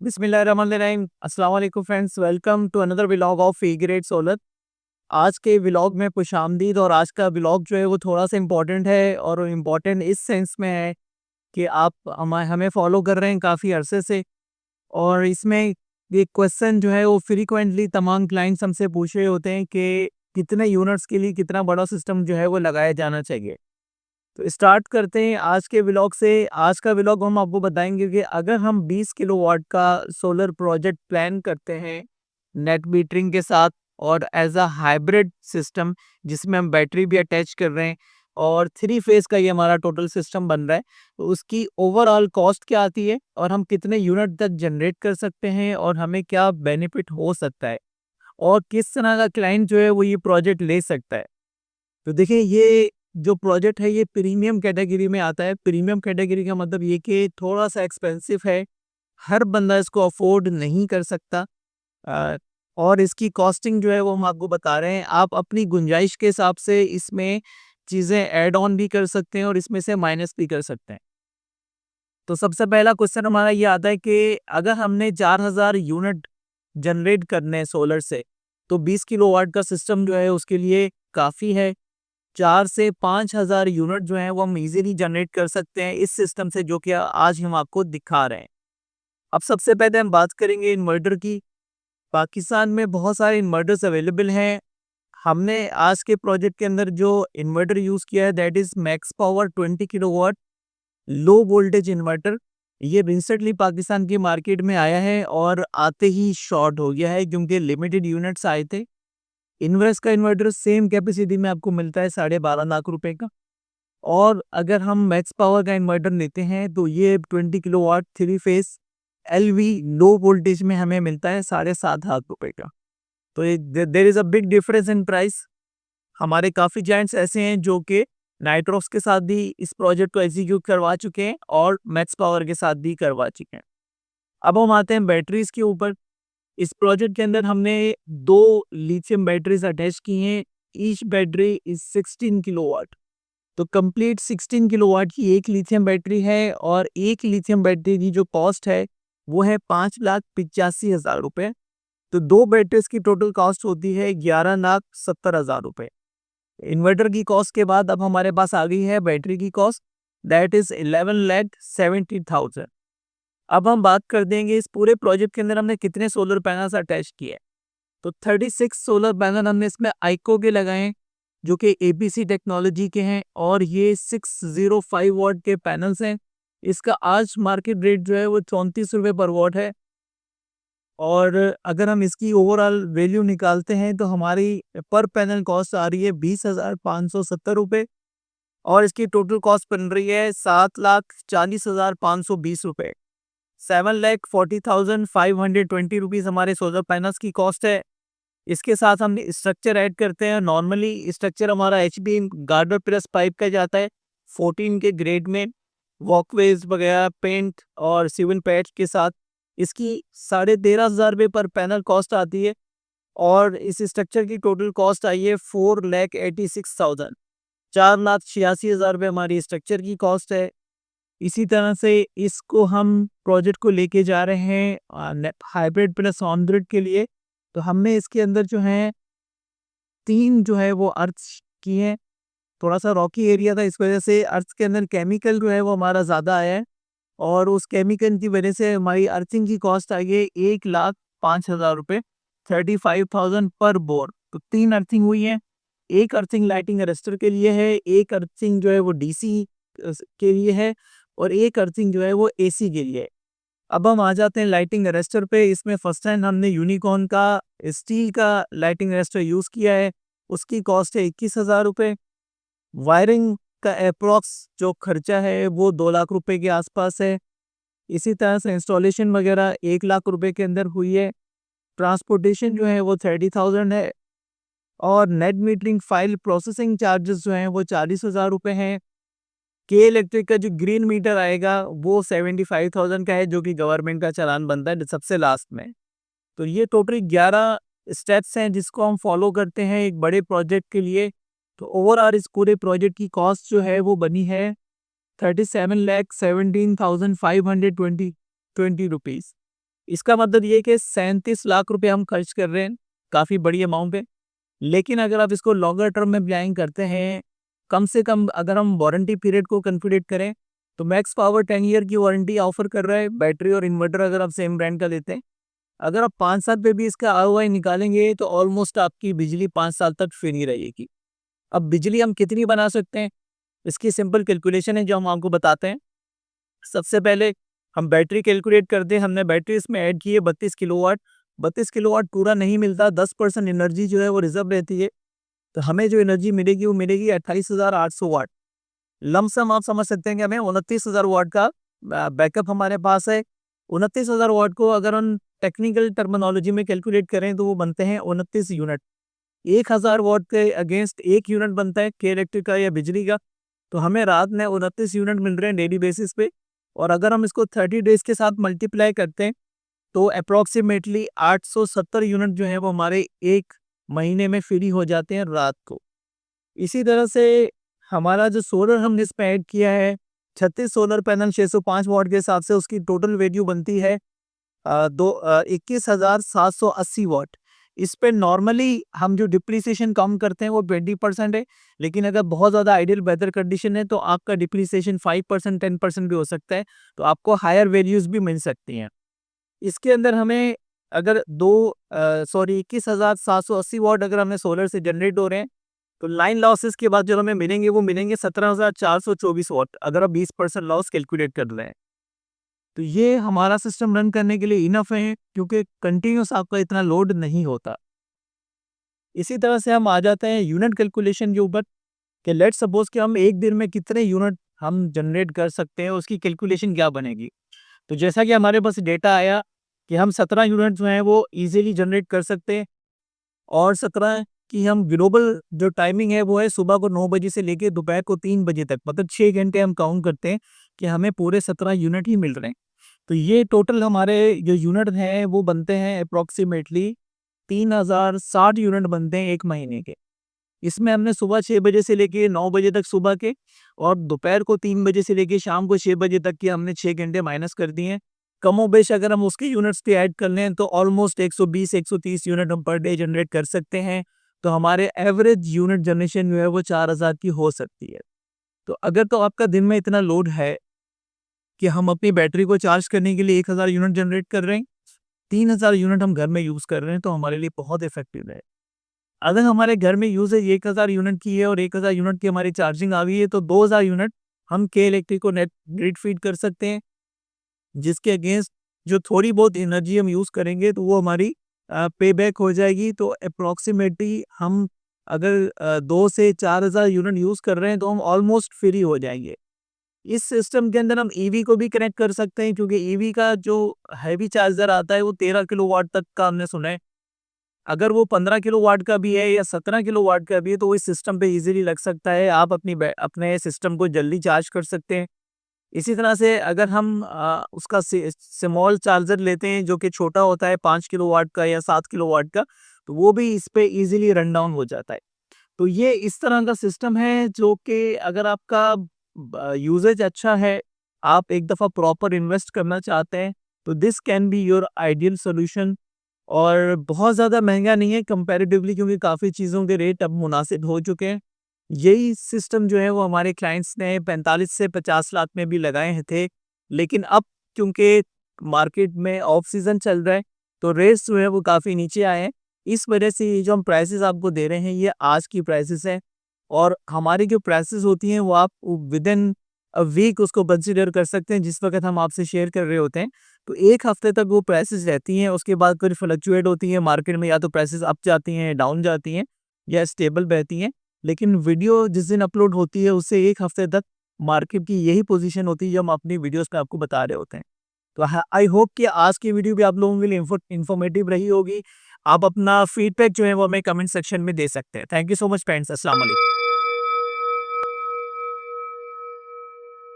बिस्मिल्लाहिर्रहमानिर्रहीम। अस्सलाम वालेकुम friends, welcome to another vlog of A Grade Solar. आज के व्लॉग में खुशामदीद। और आज का व्लॉग जो है वो थोड़ा सा इम्पोर्टेंट है, और इम्पोर्टेंट इस सेंस में है कि आप हमें फॉलो कर रहे हैं काफ़ी अरसे से। और इसमें एक क्वेश्चन जो है वो फ्रीक्वेंटली तमाम क्लाइंट्स हमसे पूछ रहे होते हैं कि कितने यूनिट्स के लिए कितना बड़ा सिस्टम जो है वो लगाया जाना चाहिए। तो स्टार्ट करते हैं आज के व्लॉग से। आज का व्लॉग हम आपको बताएंगे कि अगर हम 20 किलोवाट का सोलर प्रोजेक्ट प्लान करते हैं नेट मीटरिंग के साथ, और एज अ हाइब्रिड सिस्टम जिसमें हम बैटरी भी अटैच कर रहे हैं, और 3 फेज का ये हमारा टोटल सिस्टम बन रहा है, तो उसकी ओवरऑल कॉस्ट क्या आती है और हम कितने यूनिट तक जनरेट कर सकते हैं और हमें क्या बेनिफिट हो सकता है, और किस तरह का क्लाइंट जो है वो ये प्रोजेक्ट ले सकता है। तो देखिए, ये जो प्रोजेक्ट है ये प्रीमियम कैटेगरी में आता है। प्रीमियम कैटेगरी का मतलब ये कि थोड़ा सा एक्सपेंसिव है, हर बंदा इसको अफोर्ड नहीं कर सकता। अ, और इसकी कॉस्टिंग जो है वो हम आपको बता रहे हैं। आप अपनी गुंजाइश के हिसाब से इसमें चीज़ें ऐड ऑन भी कर सकते हैं और इसमें से माइनस भी कर सकते हैं। तो सबसे पहला क्वेश्चन हमारा ये आता है कि अगर हमने 4000 यूनिट जनरेट करने हैं सोलर से, तो 20 किलोवाट का सिस्टम जो है उसके लिए काफ़ी है। 4 से 5000 यूनिट जो हैं वो हम इजीली जनरेट कर सकते हैं इस सिस्टम से, जो कि आज हम आपको दिखा रहे हैं। अब सबसे पहले हम बात करेंगे इन्वर्टर की। पाकिस्तान में बहुत सारे इन्वर्टर्स अवेलेबल हैं। हमने आज के प्रोजेक्ट के अंदर जो इन्वर्टर यूज़ किया है that is max power 20 kilowatt low voltage inverter. ये रिसेंटली पाकिस्तान की मार्केट में आया है और आते ही शॉर्ट हो गया है क्योंकि लिमिटेड यूनिट्स आए थे। इन्वर्स का इन्वर्टर सेम कैपेसिटी में आपको मिलता है 12.5 लाख रुपए का। और अगर हम मैक्स पावर का इन्वर्टर लेते हैं तो ये 20 kilowatt 3 phase LV low voltage में हमें मिलता है 7.5 लाख रुपए का। तो there is a big difference in price. हमारे काफ़ी जाइंट्स ऐसे हैं जो कि नाइट्रोक्स के साथ भी इस प्रोजेक्ट को एग्जीक्यूट करवा चुके हैं और मैक्स पावर के साथ भी करवा चुके हैं। अब हम आते हैं बैटरीज के ऊपर। इस प्रोजेक्ट के अंदर हमने 2 लिथियम बैटरीज अटैच की हैं। Each battery is 16 kilowatt. तो कंप्लीट 16 किलोवाट की एक लिथियम बैटरी है, और एक लिथियम बैटरी की जो कॉस्ट है वो है 5,85,000 रुपये। तो 2 बैटरीज की टोटल कॉस्ट होती है 11,70,000 रुपये। इन्वर्टर की कॉस्ट के बाद अब हमारे पास आ गई है बैटरी की कॉस्ट, दैट इज 11,70,000। अब हम बात कर देंगे इस पूरे प्रोजेक्ट के अंदर हमने कितने सोलर पैनल्स अटैच किए हैं। तो 36 सोलर पैनल हमने इसमें आइको के लगाए हैं, जो कि एपीसी टेक्नोलॉजी के हैं, और ये 605 वॉट के पैनल्स हैं। इसका आज मार्केट रेट जो है वो 34 रुपये पर वॉट है। और अगर हम इसकी ओवरऑल वैल्यू निकालते हैं तो हमारी पर पैनल कॉस्ट आ रही है 20,570 रुपये, और इसकी टोटल कॉस्ट बन रही है 7,40,520 रुपये। 7,40,520 रुपीज़ हमारे सोलर पैनल्स की कॉस्ट है। इसके साथ हम स्ट्रक्चर ऐड करते हैं। नॉर्मली स्ट्रक्चर हमारा एचबी गार्डर प्रेस पाइप का जाता है 14 के ग्रेड में, वॉकवेज वगैरह पेंट और सिविल पैच के साथ। इसकी 13,500 रुपये पर पैनल कॉस्ट आती है, और इस स्ट्रक्चर की टोटल कॉस्ट आई है 4,86,000। 4,86,000 रुपये हमारी स्ट्रक्चर की कॉस्ट है। इसी तरह से इसको हम प्रोजेक्ट को लेके जा रहे हैं हाइब्रिड प्लस ऑन ग्रिड के लिए। तो हमने इसके अंदर जो है 3 जो है वो अर्थ की हैं। थोड़ा सा रॉकी एरिया था, इस वजह से अर्थ के अंदर केमिकल जो है वो हमारा ज़्यादा आया है, और उस केमिकल की वजह से हमारी अर्थिंग की कॉस्ट आई है 1,05,000 रुपये, 35,000 पर बोर। तो 3 अर्थिंग हुई है। एक अर्थिंग लाइटिंग अरेस्टर के लिए है, एक अर्थिंग जो है वो डीसी के लिए है, और एक अर्थिंग जो है वो एसी के लिए है। अब हम आ जाते हैं लाइटिंग अरेस्टर पे। इसमें फर्स्ट टाइम हमने यूनिकॉर्न का स्टील का लाइटिंग अरेस्टर यूज़ किया है। उसकी कॉस्ट है 21,000 रुपये। वायरिंग का अप्रॉक्स जो खर्चा है वो 2 लाख रुपए के आसपास है। इसी तरह से इंस्टॉलेशन वगैरह 1 लाख रुपए के अंदर हुई है। ट्रांसपोर्टेशन जो है वो 30,000 है, और net metering file processing charges जो हैं वो 40,000 रुपये हैं। के इलेक्ट्रिक का जो ग्रीन मीटर आएगा वो 75,000 का है, जो कि गवर्नमेंट का चालान बनता है सबसे लास्ट में। तो ये टोटल 11 स्टेप्स हैं जिसको हम फॉलो करते हैं एक बड़े प्रोजेक्ट के लिए। तो ओवरऑल इस पूरे प्रोजेक्ट की कॉस्ट जो है वो बनी है 37,17,520 रुपीज़। इसका मतलब ये है कि 37 लाख रुपए हम खर्च कर रहे हैं, काफ़ी बड़ी अमाउंट है। लेकिन अगर आप इसको लॉन्गर टर्म में प्लानिंग करते हैं, कम से कम अगर हम वारंटी पीरियड को कैलकुलेट करें, तो मैक्स पावर 10 ईयर की वारंटी ऑफर कर रहा है, बैटरी और इन्वर्टर अगर आप सेम ब्रांड का लेते हैं। अगर आप 5 साल पे भी इसका आरओआई निकालेंगे, तो ऑलमोस्ट आपकी बिजली 5 साल तक फ्री रहेगी। अब बिजली हम कितनी बना सकते हैं, इसकी सिंपल कैलकुलेशन है जो हम आपको बताते हैं। सबसे पहले हम बैटरी कैलकुलेट करते हैं। हमने बैटरी इसमें ऐड की है 32 किलोवाट। 32 किलोवाट पूरा नहीं मिलता, 10% एनर्जी जो है वो रिजर्व रहती है। तो हमें जो एनर्जी मिलेगी वो मिलेगी 28,800 वाट। लमसम आप समझ सकते हैं कि हमें 29,000 वाट का बैकअप हमारे पास है। 29,000 वाट को अगर हम टेक्निकल टर्मिनोलॉजी में कैलकुलेट करें तो वो बनते हैं 29 यूनिट। 1000 वाट के अगेंस्ट 1 यूनिट बनता है के इलेक्ट्रिक का या बिजली का। तो हमें रात में 29 यूनिट मिल रहे हैं डेली बेसिस पे। और अगर हम इसको 30 डेज के साथ मल्टीप्लाई करते हैं, तो अप्रॉक्सीमेटली 870 यूनिट जो है वो हमारे 1 महीने में फ्री हो जाते हैं रात को। इसी तरह से हमारा जो सोलर हमने इसमें ऐड किया है, 36 सोलर पैनल 605 वाट के हिसाब से उसकी टोटल वैल्यू बनती है 21,780 वाट। इस पे नॉर्मली हम जो डिप्रिसिएशन कम करते हैं वो 20% है, लेकिन अगर बहुत ज़्यादा आइडियल वेदर कंडीशन है तो आपका डिप्रिसिएशन 5% 10% भी हो सकता है, तो आपको हायर वैल्यूज़ भी मिल सकती हैं। इसके अंदर हमें अगर 21,780 वाट अगर हमें सोलर से जनरेट हो रहे हैं, तो लाइन लॉसेस के बाद जो हमें मिलेंगे वो मिलेंगे 17,424 वाट, अगर आप 20% लॉस कैलकुलेट कर रहे हैं। तो ये हमारा सिस्टम रन करने के लिए इनफ है, क्योंकि कंटिन्यूस आपका इतना लोड नहीं होता। इसी तरह से हम आ जाते हैं यूनिट कैलकुलेशन के ऊपर, कि लेट्स सपोज कि हम एक दिन में कितने यूनिट हम जनरेट कर सकते हैं, उसकी कैलकुलेशन क्या बनेगी। तो जैसा कि हमारे पास डेटा आया कि हम 17 यूनिट जो हैं वो इजीली जनरेट कर सकते हैं। और 17 की हम ग्लोबल जो टाइमिंग है वो है सुबह को 9 बजे से लेके दोपहर को 3 बजे तक, मतलब 6 घंटे हम काउंट करते हैं कि हमें पूरे 17 यूनिट ही मिल रहे हैं। तो ये टोटल हमारे जो यूनिट हैं वो बनते हैं अप्रॉक्सीमेटली 3060 यूनिट बनते हैं 1 महीने के। इसमें हमने सुबह 6 बजे से लेके 9 बजे तक सुबह के, और दोपहर को 3 बजे से लेके शाम को 6 बजे तक के हमने 6 घंटे माइनस कर दिए हैं। कमोबेश अगर हम उसके यूनिट्स पे ऐड कर लें तो ऑलमोस्ट 120-130 यूनिट हम पर डे जनरेट कर सकते हैं। तो हमारे एवरेज यूनिट जनरेशन जो है वो 4000 की हो सकती है। तो अगर तो आपका दिन में इतना लोड है कि हम अपनी बैटरी को चार्ज करने के लिए 1000 यूनिट जनरेट कर रहे हैं, 3000 यूनिट हम घर में यूज़ कर रहे हैं, तो हमारे लिए बहुत इफेक्टिव है। अगर हमारे घर में यूसेज 1000 यूनिट की है और 1000 यूनिट की हमारी चार्जिंग आ गई है, तो 2000 यूनिट हम के इलेक्ट्रिक को नेट ग्रिड फीड कर सकते हैं, जिसके अगेंस्ट जो थोड़ी बहुत एनर्जी हम यूज़ करेंगे तो वो हमारी पे बैक हो जाएगी। तो अप्रॉक्सीमेटली हम अगर 2 से 4000 यूनिट यूज़ कर रहे हैं तो हम ऑलमोस्ट फ्री हो जाएंगे। इस सिस्टम के अंदर हम ईवी को भी कनेक्ट कर सकते हैं, क्योंकि ईवी का जो हैवी चार्जर आता है वो 13 किलोवाट तक का हमने सुना है। अगर वो 15 किलोवाट का भी है या 17 किलोवाट का भी है तो वो इस सिस्टम पे इजीली लग सकता है। आप अपने सिस्टम को जल्दी चार्ज कर सकते हैं। इसी तरह से अगर हम उसका स्मॉल चार्जर लेते हैं जो कि छोटा होता है 5 किलोवाट का या 7 किलोवाट का, तो वो भी इस पे इजीली रन डाउन हो जाता है। तो ये इस तरह का सिस्टम है जो कि अगर आपका यूजेज अच्छा है, आप एक दफ़ा प्रॉपर इन्वेस्ट करना चाहते हैं, तो this can be your ideal solution. और बहुत ज़्यादा महंगा नहीं है कंपैरेटिवली, क्योंकि काफ़ी चीज़ों के रेट अब मुनासिब हो चुके हैं। यही सिस्टम जो है वो हमारे क्लाइंट्स ने 45 से 50 लाख में भी लगाए थे, लेकिन अब क्योंकि मार्केट में ऑफ सीज़न चल रहा है, तो रेट्स जो है वो काफ़ी नीचे आए हैं। इस वजह से ये जो हम प्राइसेस आपको दे रहे हैं ये आज की प्राइसेस हैं, और हमारी जो प्राइसेस होती हैं वो आप विदिन अ वीक उसको कंसीडर कर सकते हैं, जिस वक़्त हम आपसे शेयर कर रहे होते हैं। तो 1 हफ्ते तक वो प्राइसेस रहती हैं, उसके बाद फिर फ्लक्चुएट होती हैं मार्केट में, या तो प्राइसेस अप जाती हैं, डाउन जाती हैं, या स्टेबल रहती हैं। लेकिन वीडियो जिस दिन अपलोड होती है उससे 1 हफ्ते तक मार्केट की यही पोजीशन होती है जो हम अपनी वीडियोस में आपको बता रहे होते हैं। तो आई होप कि आज की वीडियो भी आप लोगों के लिए इन्फॉर्मेटिव रही होगी। आप अपना फीडबैक जो है वो हमें कमेंट सेक्शन में दे सकते हैं। Thank you so much friends, अस्सलाम वालेकुम।